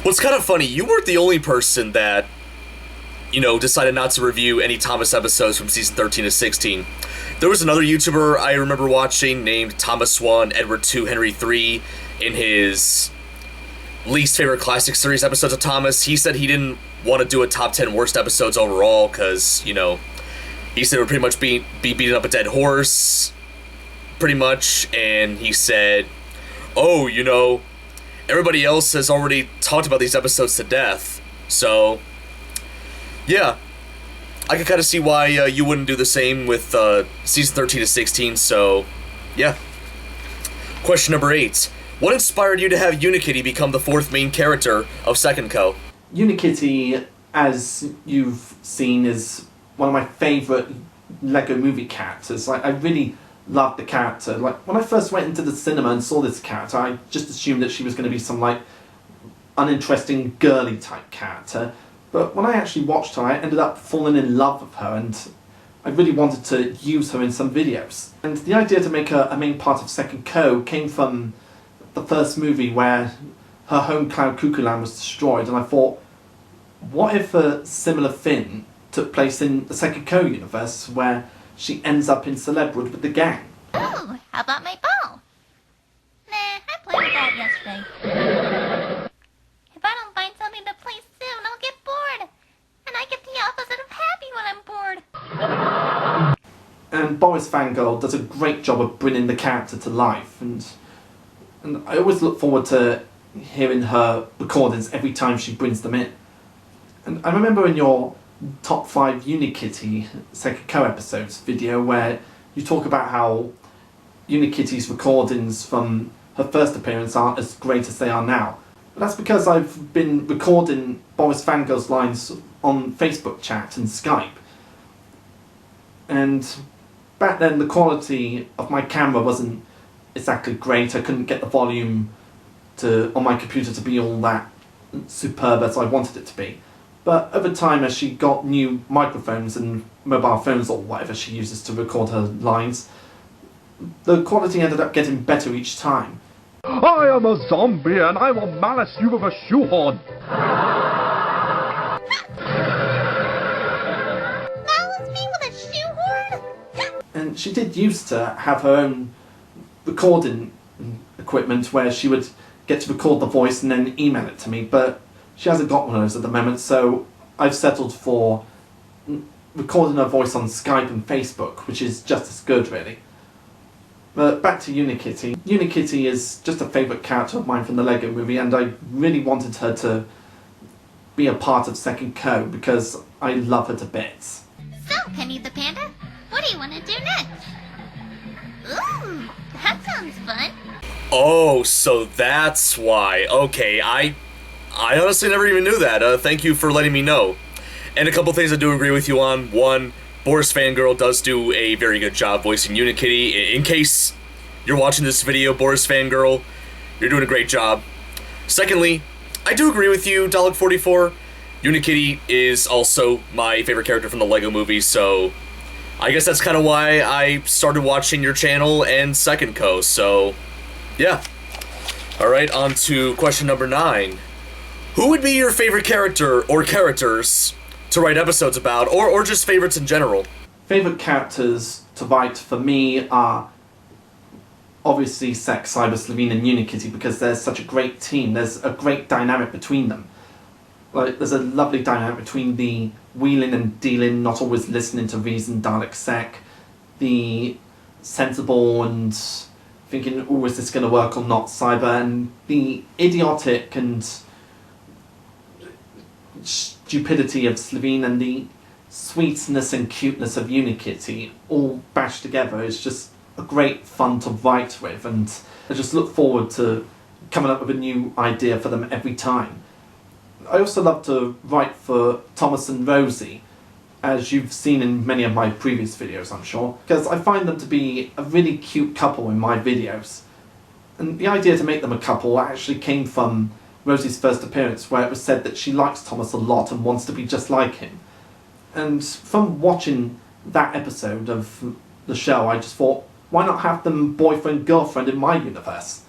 What's kind of funny, you weren't the only person that, decided not to review any Thomas episodes from season 13 to 16. There was another YouTuber I remember watching named Thomas 1, Edward 2, Henry 3, in his least favorite classic series episodes of Thomas. He said he didn't want to do a top 10 worst episodes overall because, he said it would pretty much be beating up a dead horse, pretty much, and he said, oh, everybody else has already talked about these episodes to death, so, yeah. I can kind of see why you wouldn't do the same with season 13 to 16, so, yeah. Question number 8. What inspired you to have Unikitty become the 4th main character of Second Co? Unikitty, as you've seen, is one of my favourite Lego movie characters. I really love the character. When I first went into the cinema and saw this character, I just assumed that she was going to be some, uninteresting, girly type character. But when I actually watched her, I ended up falling in love with her, and I really wanted to use her in some videos. And the idea to make her a main part of Second Co came from the first movie where her home Cloud Cuckoo Land was destroyed, and I thought, what if a similar thing took place in the Second Co universe where she ends up in Celebrid with the gang? Oh, how about my ball? Nah, I played with that yesterday. If I don't find something to play soon, I'll get bored. And I get the opposite of happy when I'm bored. And Boris Fangirl does a great job of bringing the character to life, and I always look forward to hearing her recordings every time she brings them in. And I remember in your top 5 Unikitty Second Co episodes video where you talk about how Unikitty's recordings from her first appearance aren't as great as they are now. But that's because I've been recording Boris Fangirl's lines on Facebook chat and Skype. And back then the quality of my camera wasn't exactly great. I couldn't get the volume on my computer to be all that superb as I wanted it to be. But over time, as she got new microphones and mobile phones or whatever she uses to record her lines, the quality ended up getting better each time. I am a zombie and I will malice you with a shoehorn. Malice me with a shoehorn? And she did used to have her own recording equipment where she would get to record the voice and then email it to me, but she hasn't got one of those at the moment, so I've settled for recording her voice on Skype and Facebook, which is just as good, really. But back to Unikitty. Unikitty is just a favourite character of mine from the Lego movie, and I really wanted her to be a part of Second Co because I love her to bits. So, Penny the Panda, what do you want to do next? Ooh, that sounds fun. Oh, so that's why. Okay, I honestly never even knew that. Thank you for letting me know. And a couple things I do agree with you on. One, Boris Fangirl does do a very good job voicing Unikitty. In case you're watching this video, Boris Fangirl, you're doing a great job. Secondly, I do agree with you, Dalek44. Unikitty is also my favorite character from the Lego movie, so I guess that's kind of why I started watching your channel and Second Co, so yeah. Alright, on to question number 9. Who would be your favorite character or characters to write episodes about, or just favorites in general? Favourite characters to write for me are obviously Sex, Cyber, Slovene and Unikitty because they're such a great team. There's a great dynamic between them. There's a lovely dynamic between the wheeling and dealing, not always listening to reason Dalek Sec, the sensible and thinking, oh, is this going to work or not Cyber, and the idiotic and stupidity of Slovene and the sweetness and cuteness of Unikitty all bashed together is just a great fun to write with, and I just look forward to coming up with a new idea for them every time. I also love to write for Thomas and Rosie, as you've seen in many of my previous videos, I'm sure, because I find them to be a really cute couple in my videos. And the idea to make them a couple actually came from Rosie's first appearance, where it was said that she likes Thomas a lot and wants to be just like him. And from watching that episode of the show, I just thought, why not have them boyfriend-girlfriend in my universe?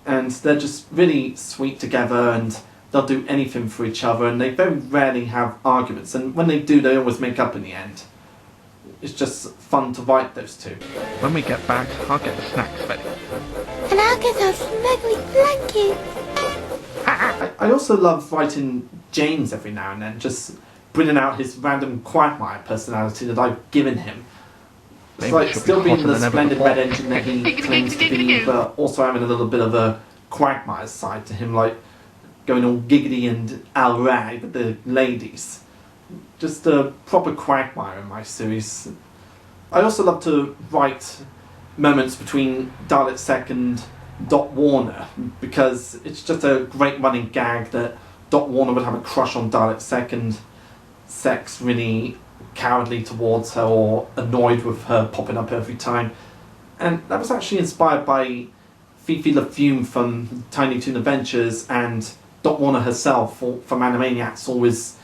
And they're just really sweet together, and they'll do anything for each other, and they very rarely have arguments, and when they do, they always make up in the end. It's just fun to write those two. When we get back, I'll get the snacks ready. And I'll get those snuggly blankets. I also love writing James every now and then, just bringing out his random Quagmire personality that I've given him. It's Maybe like she'll be still being hotter the than ever splendid before. red engine that he claims to be, but also having a little bit of a Quagmire side to him, like going all giggity and Al Ray with the ladies. Just a proper Quagmire in my series. I also love to write moments between Dalek and Dot Warner, because it's just a great running gag that Dot Warner would have a crush on Dalek and Sek's really cowardly towards her or annoyed with her popping up every time. And that was actually inspired by Fifi LaFume from Tiny Toon Adventures and Dot Warner herself from Animaniacs, always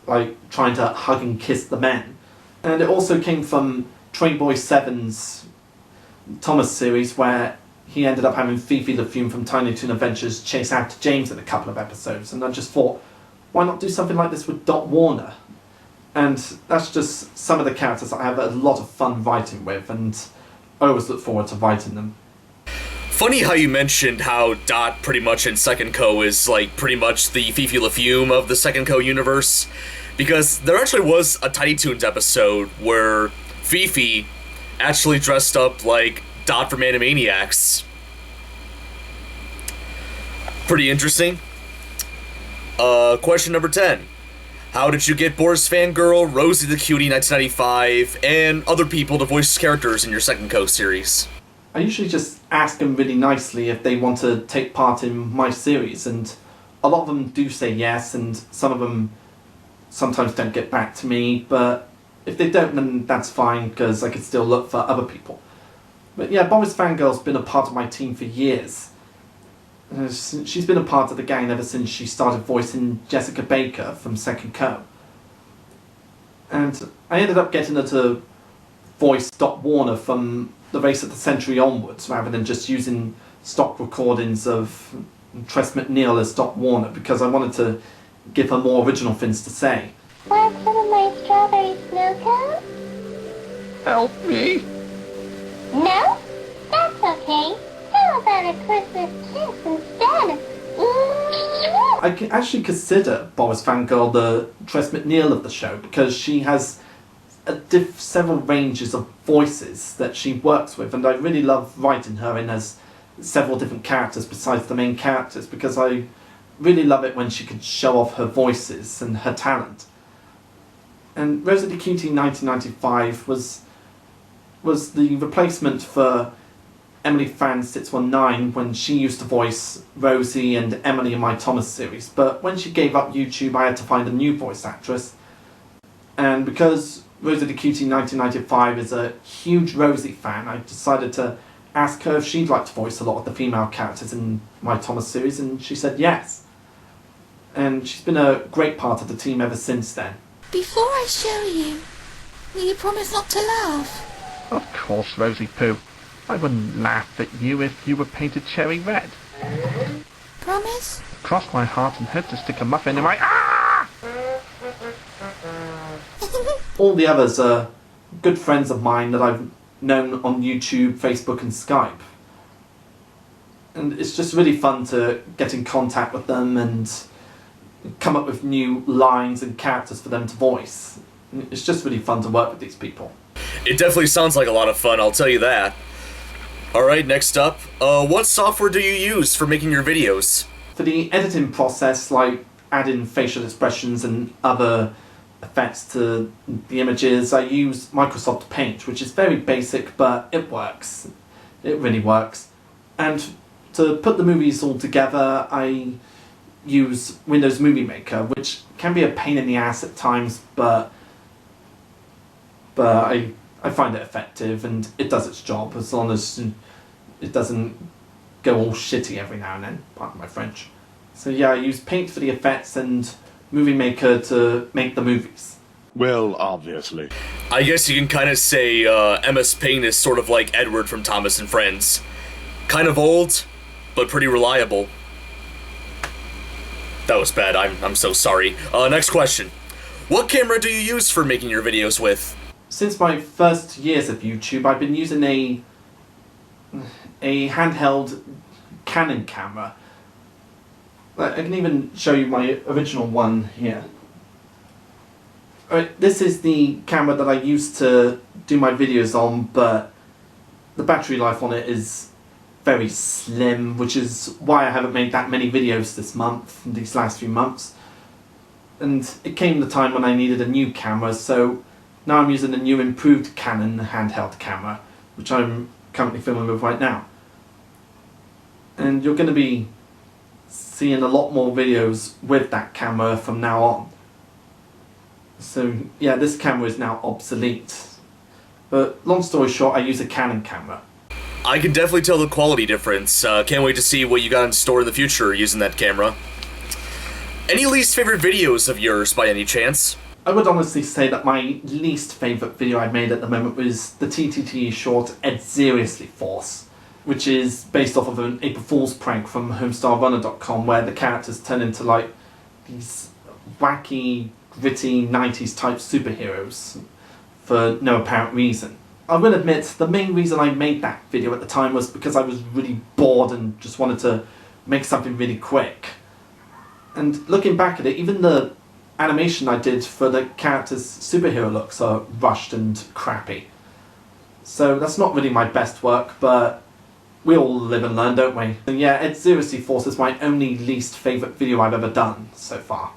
like trying to hug and kiss the men. And it also came from Trainboy 7's Thomas series, where he ended up having Fifi LaFume from Tiny Toon Adventures chase after James in a couple of episodes, and I just thought, why not do something like this with Dot Warner? And that's just some of the characters that I have a lot of fun writing with, and I always look forward to writing them. Funny how you mentioned how Dot pretty much in Second Co is like pretty much the Fifi LaFume of the Second Co universe, because there actually was a Tiny Toons episode where Fifi actually dressed up like Dot from Animaniacs. Pretty interesting. Question number 10. How did you get Boris Fangirl, Rosie the Cutie 1995, and other people to voice characters in your Second Co series? I usually just ask them really nicely if they want to take part in my series, and a lot of them do say yes, and some of them sometimes don't get back to me, but if they don't, then that's fine, because I could still look for other people. But yeah, Boris Fangirl's been a part of my team for years. She's been a part of the gang ever since she started voicing Jessica Baker from Second Co. And I ended up getting her to voice Dot Warner from the Race of the Century onwards, rather than just using stock recordings of Tress MacNeille as Dot Warner, because I wanted to give her more original things to say. Want some of my strawberry snow cones? Help me! No? That's okay. How about a Christmas kiss instead? I can actually consider Boris Fangirl the Tress MacNeille of the show, because she has several ranges of voices that she works with, and I really love writing her in as several different characters besides the main characters, because I really love it when she can show off her voices and her talent. And Rosie the Cutie 1995 was the replacement for Emily Fan 619 when she used to voice Rosie and Emily in my Thomas series, but when she gave up YouTube I had to find a new voice actress, and because Rosie the Cutie 1995 is a huge Rosie fan, I decided to ask her if she'd like to voice a lot of the female characters in my Thomas series, and she said yes. And she's been a great part of the team ever since then. Before I show you, will you promise not to laugh? Of course, Rosie Poo. I wouldn't laugh at you if you were painted cherry red. Promise? Cross my heart and hope to stick a muffin in my... Ah! All the others are good friends of mine that I've known on YouTube, Facebook and Skype. And it's just really fun to get in contact with them and come up with new lines and characters for them to voice. It's just really fun to work with these people. It definitely sounds like a lot of fun, I'll tell you that. Alright, next up, what software do you use for making your videos? For the editing process, like adding facial expressions and other effects to the images, I use Microsoft Paint, which is very basic, but it works. It really works. And to put the movies all together, I use Windows Movie Maker, which can be a pain in the ass at times, but I find it effective and it does its job, as long as it doesn't go all shitty every now and then, pardon my French. So yeah, I use Paint for the effects and Movie Maker to make the movies. Well, obviously. I guess you can kind of say MS Paint is sort of like Edward from Thomas and Friends. Kind of old, but pretty reliable. That was bad. I'm so sorry. Next question. What camera do you use for making your videos with? Since my first years of YouTube, I've been using a handheld Canon camera. I can even show you my original one here. Alright, this is the camera that I used to do my videos on, but the battery life on it is very slim, which is why I haven't made that many videos this month, these last few months. And it came the time when I needed a new camera, so now I'm using a new improved Canon handheld camera, which I'm currently filming with right now. And you're going to be seeing a lot more videos with that camera from now on. So yeah, this camera is now obsolete. But long story short, I use a Canon camera. I can definitely tell the quality difference. Can't wait to see what you got in store in the future using that camera. Any least favorite videos of yours by any chance? I would honestly say that my least favourite video I made at the moment was the TTT short Ed Seriously Force, which is based off of an April Fool's prank from homestarrunner.com, where the characters turn into like these wacky, gritty 90s type superheroes for no apparent reason. I will admit, the main reason I made that video at the time was because I was really bored and just wanted to make something really quick. And looking back at it, even the animation I did for the characters' superhero looks are rushed and crappy. So that's not really my best work, but we all live and learn, don't we? And yeah, Ed Seriously Force is my only least favourite video I've ever done so far.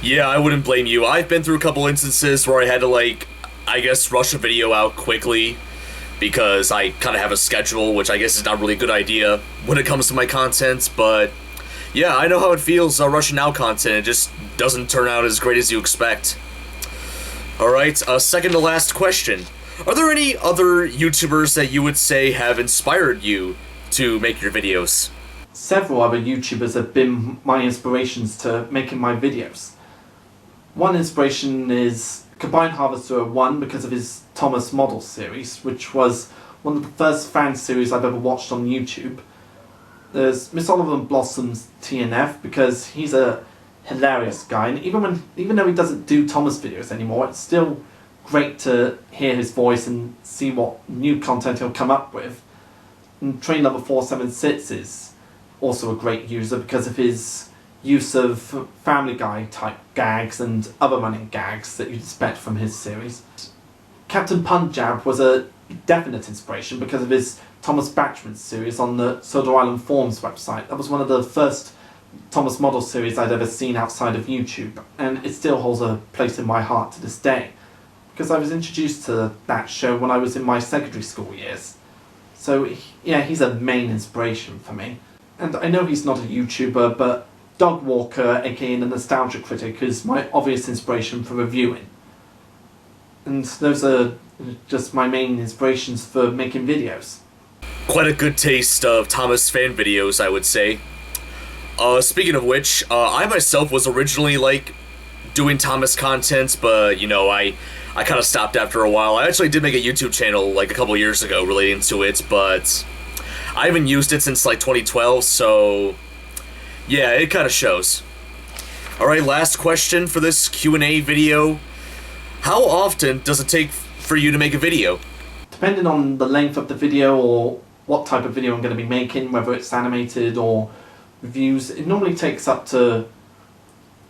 Yeah, I wouldn't blame you. I've been through a couple instances where I had to, like, I guess rush a video out quickly because I kind of have a schedule, which I guess is not really a good idea when it comes to my content, but yeah, I know how it feels rushing out content. It just doesn't turn out as great as you expect. Alright, second to last question. Are there any other YouTubers that you would say have inspired you to make your videos? Several other YouTubers have been my inspirations to making my videos. One inspiration is Combine Harvester 1 because of his Thomas Model series, which was one of the first fan series I've ever watched on YouTube. There's Miss Oliver Blossom's TNF because he's a hilarious guy, and even though he doesn't do Thomas videos anymore, it's still great to hear his voice and see what new content he'll come up with. And Train Lover 476 is also a great user because of his use of Family Guy type gags and other running gags that you'd expect from his series. Captain Punjab was a definite inspiration because of his Thomas Batchman series on the Soda Island Forums website. That was one of the first Thomas Model series I'd ever seen outside of YouTube, and it still holds a place in my heart to this day because I was introduced to that show when I was in my secondary school years. So yeah, he's a main inspiration for me. And I know he's not a YouTuber, but Dog Walker, aka the Nostalgia Critic, is my obvious inspiration for reviewing. And those are just my main inspirations for making videos. Quite a good taste of Thomas fan videos, I would say. Speaking of which, I myself was originally, like, doing Thomas content, but, you know, I kind of stopped after a while. I actually did make a YouTube channel, like, a couple years ago relating to it, but I haven't used it since, like, 2012, so yeah, it kind of shows. Alright, last question for this Q&A video. How often does it take for you to make a video? Depending on the length of the video or what type of video I'm going to be making, whether it's animated or reviews, it normally takes up to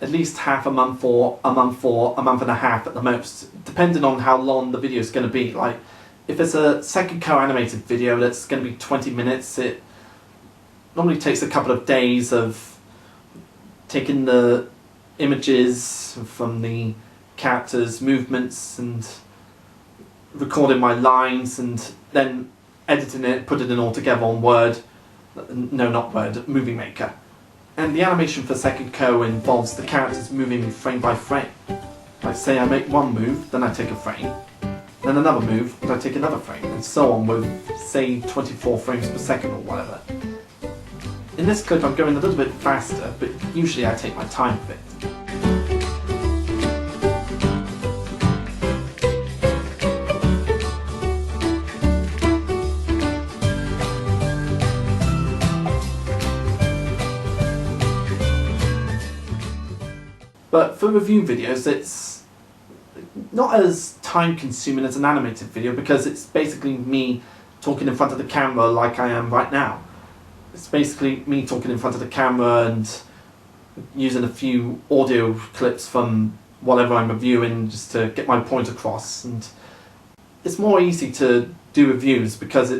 at least half a month or a month and a half at the most, depending on how long the video is going to be. Like, if it's a second co-animated video that's going to be 20 minutes, it normally takes a couple of days of taking the images from the characters' movements and recording my lines and then editing it, putting it all together on Word. No, not Word, Movie Maker. And the animation for Second Co involves the characters moving frame by frame. Like, say I make one move, then I take a frame, then another move, then I take another frame, and so on with, say, 24 frames per second or whatever. In this clip I'm going a little bit faster, but usually I take my time with it. But for review videos, it's not as time consuming as an animated video because it's basically me talking in front of the camera like I am right now. It's basically me talking in front of the camera and using a few audio clips from whatever I'm reviewing just to get my point across. And it's more easy to do reviews because I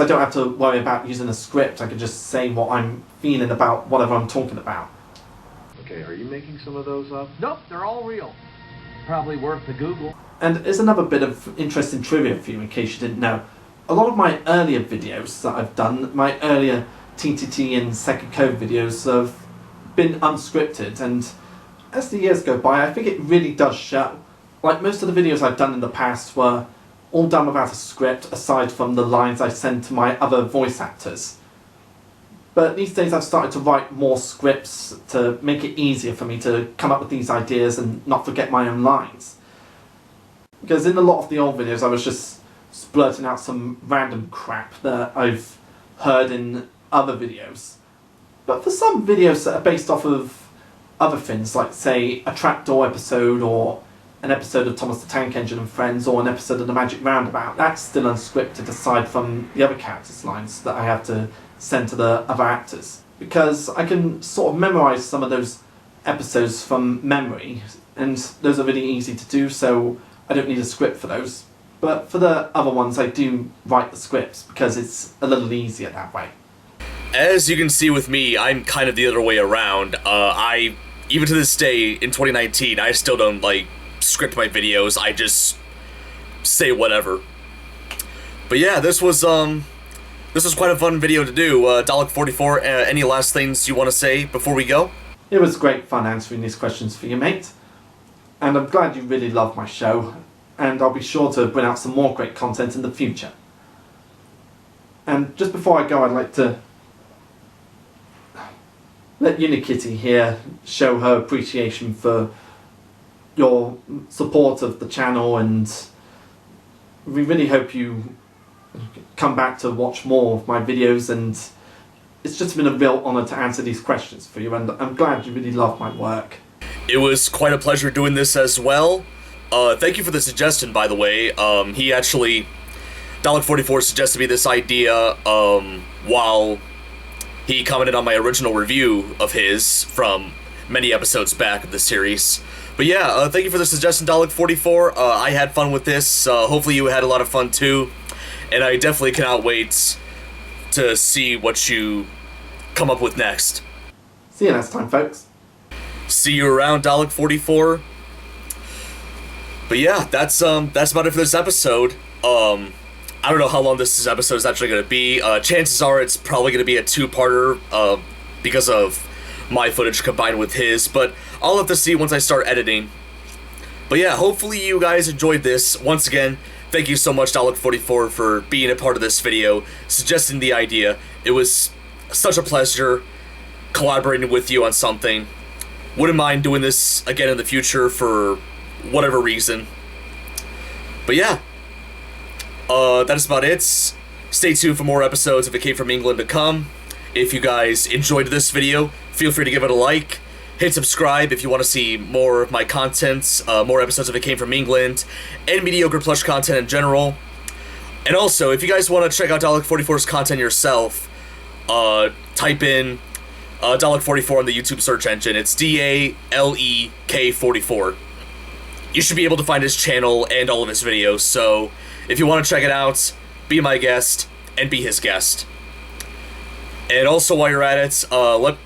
don't have to worry about using a script. I can just say what I'm feeling about whatever I'm talking about. Okay, are you making some of those up? Nope, they're all real. Probably worth the Google. And there's another bit of interesting trivia for you in case you didn't know. A lot of my earlier videos that I've done, my earlier TTT and Second Code videos have been unscripted, and as the years go by I think it really does show. Like most of the videos I've done in the past were all done without a script aside from the lines I send to my other voice actors. But these days I've started to write more scripts to make it easier for me to come up with these ideas and not forget my own lines. Because in a lot of the old videos I was just splurting out some random crap that I've heard in other videos. But for some videos that are based off of other things, like say a Trapdoor episode or an episode of Thomas the Tank Engine and Friends or an episode of The Magic Roundabout, that's still unscripted aside from the other characters' lines that I have to send to the other actors. Because I can sort of memorise some of those episodes from memory, and those are really easy to do, so I don't need a script for those. But for the other ones I do write the scripts because it's a little easier that way. As you can see with me, I'm kind of the other way around. Even to this day, in 2019, I still don't, script my videos. I just say whatever. But yeah, this was quite a fun video to do. Dalek44, any last things you want to say before we go? It was great fun answering these questions for you, mate. And I'm glad you really love my show. And I'll be sure to bring out some more great content in the future. And just before I go, I'd like to let Unikitty here show her appreciation for your support of the channel, and we really hope you come back to watch more of my videos, and it's just been a real honour to answer these questions for you, and I'm glad you really love my work. It was quite a pleasure doing this as well. Thank you for the suggestion, by the way. Dalek44 suggested me this idea while he commented on my original review of his from many episodes back of the series. But yeah, thank you for the suggestion, Dalek44. I had fun with this. Hopefully you had a lot of fun too. And I definitely cannot wait to see what you come up with next. See you next time, folks. See you around, Dalek44. But yeah, that's about it for this episode. I don't know how long this episode is actually going to be. Chances are it's probably going to be a two-parter because of my footage combined with his, but I'll have to see once I start editing. But yeah, hopefully you guys enjoyed this. Once again, thank you so much, Dalek44, for being a part of this video, suggesting the idea. It was such a pleasure collaborating with you on something. Wouldn't mind doing this again in the future for whatever reason. But yeah, that is about it. Stay tuned for more episodes of It Came From England to come. If you guys enjoyed this video, feel free to give it a like. Hit subscribe if you want to see more of my content, more episodes of It Came From England, and mediocre plush content in general. And also, if you guys want to check out Dalek44's content yourself, type in Dalek44 on the YouTube search engine. It's DALEK44. You should be able to find his channel and all of his videos, so if you want to check it out, be my guest and be his guest. And also, while you're at it,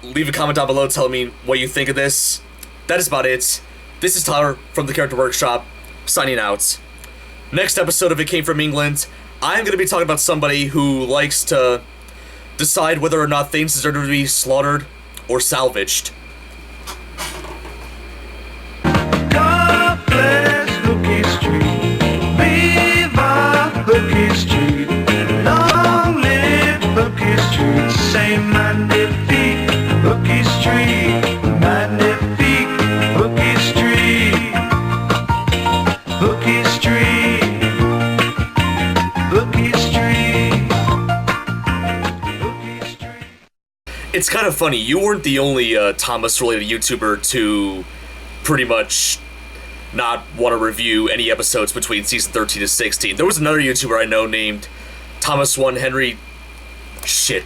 leave a comment down below telling me what you think of this. That is about it. This is Tyler from the Character Workshop, signing out. Next episode of It Came From England, I'm going to be talking about somebody who likes to decide whether or not things deserve to be slaughtered or salvaged. God bless Hooky Street. Viva Hooky Street. Long live Hooky Street. Say magnifique Hooky Street. Magnifique Hooky Street. Hooky Street. Hooky Street. Hooky Street. It's kind of funny. You weren't the only Thomas-related YouTuber to pretty much not want to review any episodes between season 13 to 16. There was another YouTuber I know named Thomas1 Henry. Shit.